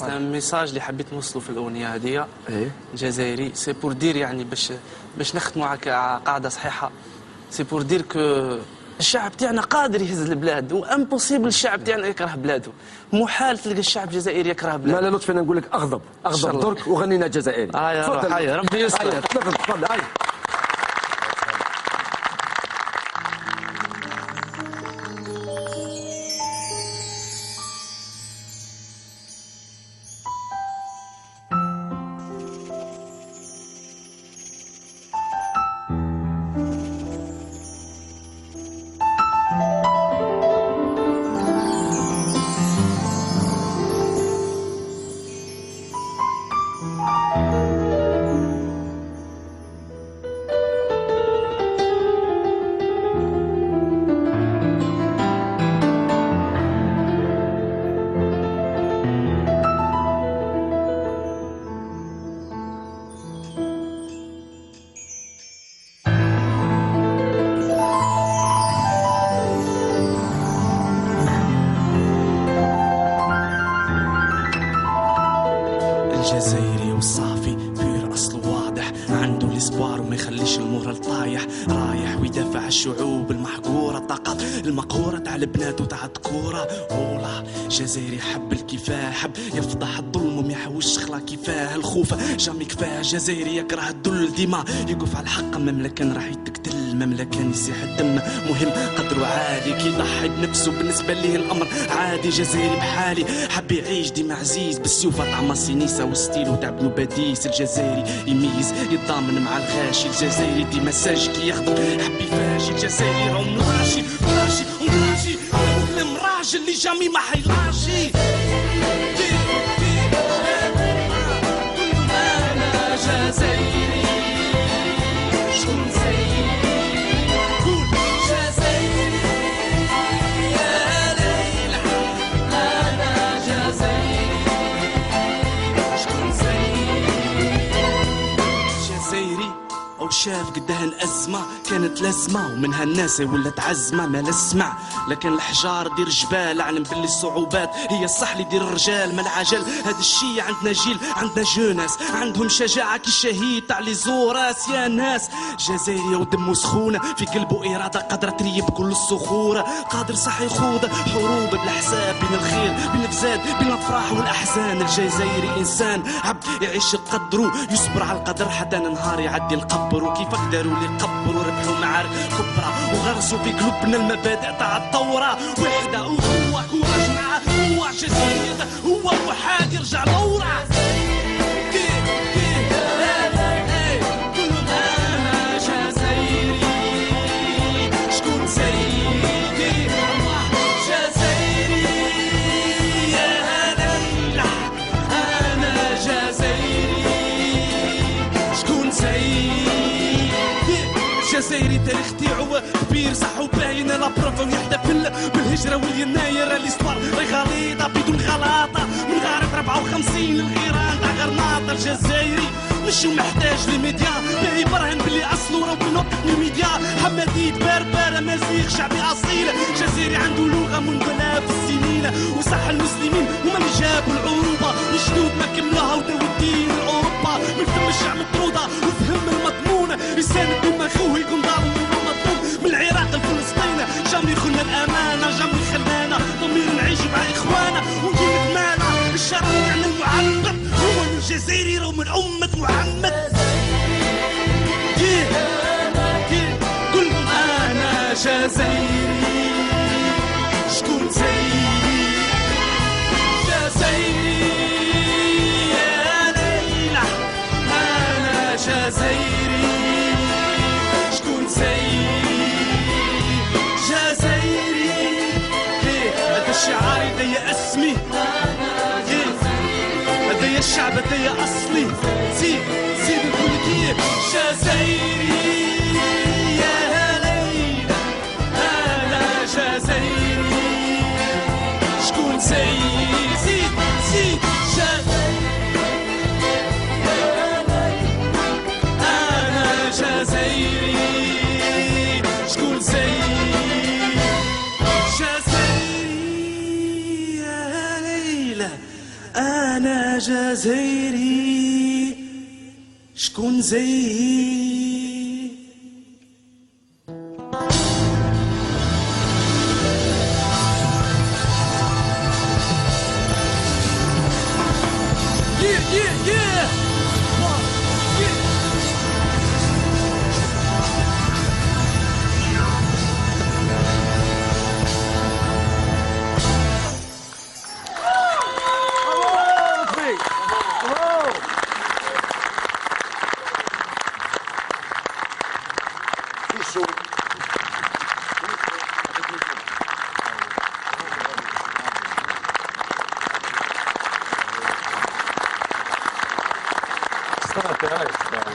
الميساج اللي حبيت نوصله في الاغنيه هذه ايه جزائري سي بور دير، يعني باش نختموا على قاعده صحيحه. سي بور دير كو الشعب تاعنا قادر يهز البلاد، وامبوسيبل الشعب تاعنا يكره بلاده. محال تلقى الشعب الجزائري يكره بلاده. لا لطفي انا نقول لك اغضب درك وغنينا جزائري. يا روح هيا ربي يستر. تفضل هاي. الجزائري والصافي بير أصله واضح، عنده الاسبوار وما يخليش المورال طايح، رايح ويدافع الشعوب المحقورة، الطاقات المقهورة تاع البنات وتاع الذكورة. والله جزائري حب الكفاح، حب يفضح الظلم وما يحوش خلا كفاه الخوف جامي كفاه. جزائري يكره الذل ديما يقف على الحق، مملكة راح يتقتل، مملكة يسيح الدم، مهم قدره عالي كي يضحي بنفسه، بالنسبة ليه الأمر عادي. جزائري بحالي حب يعيش ديما عزيز بالسيوفة طعم السينيسة وستيلو تاع بنو باديس. الجزائري يميز يتضامن مع الغاشي، الجزائري ديما ساجي كي يخدم حب يفاشي. الجزائري راهو مراشي مسلم راجل اللي جامي ما حيلاشي. أنا جزائري شكون زيي كل جزائري يا ليلى. أنا جزائري شكون زيي. جزائري أو شاف قدها الأزمة كانت لازمة، ومنها الناس ولات عزمة ما لسمع. لكن الحجار دير جبال، علم باللي الصعوبات هي الصح اللي دير الرجال ما العجل. هذا الشي عندنا جيل، عندنا جوناس عندهم شجاعة كي الشهيد تاع لي زوراس. يا ناس جزائري ودمه سخونة، في قلبه إرادة قادرة تريب كل الصخورة، قادر صح يخوض حروب بالحساب بين الخير بين الفساد بين الأفراح والأحزان. الجزائري إنسان عبد يعيش بقدره، يصبر على القدر حتى نهار يعدي القبر. وكيف قدروا اللي قبروا ربحوا معارك كبرى، وغرسوا في قلوبنا المبادئ تاع الثورة. وحدة وقوة كوراج مع قوة، جزائري هو وحاد يرجع لورا. الجزائري تاريخ تاعو كبير صح وباين، لا بروف يحتفل بالهجرة واليناير. الاسطوار غليظة بدون غلاطة، من غارة 54 للغيران تاع غرناطة. الجزائري مش محتاج لميديا، باهي برهن باللي اصله راهو بنوط الميديا. حماديد بربر امازيغ شعبي اصيل، الجزائري عنده لغة منذ آلاف السنين، وصح المسلمين هما اللي جابوا العروبة، الجدود ما كملوها وداو الدين لاوروبا. من فم الشعب مطرودة وفهم المضمون، يساند بما خوه يكون ظالم ومظلوم. من العراق لفلسطين جامي خلنا الامانه، جامي خلانا ضمير نعيش مع اخوانا ونقول لك مانا. الشرف تاعنا المعقد هو الجزائري راهو من امه محمد. قل انا جزائري شكون زيي. جزائري يا ليلى انا جزائري شكون زيي. جزائري هذا الشعار هدايا اسمي، هدايا الشعب هدايا اصلي. زيد نقول لك ايه جزائري يا ليلى انا جزائري شكون زيي. زيد انا جزائري شكون زيي. جزائري يا ليلى أنا جزائري شكون زيي. Stop it,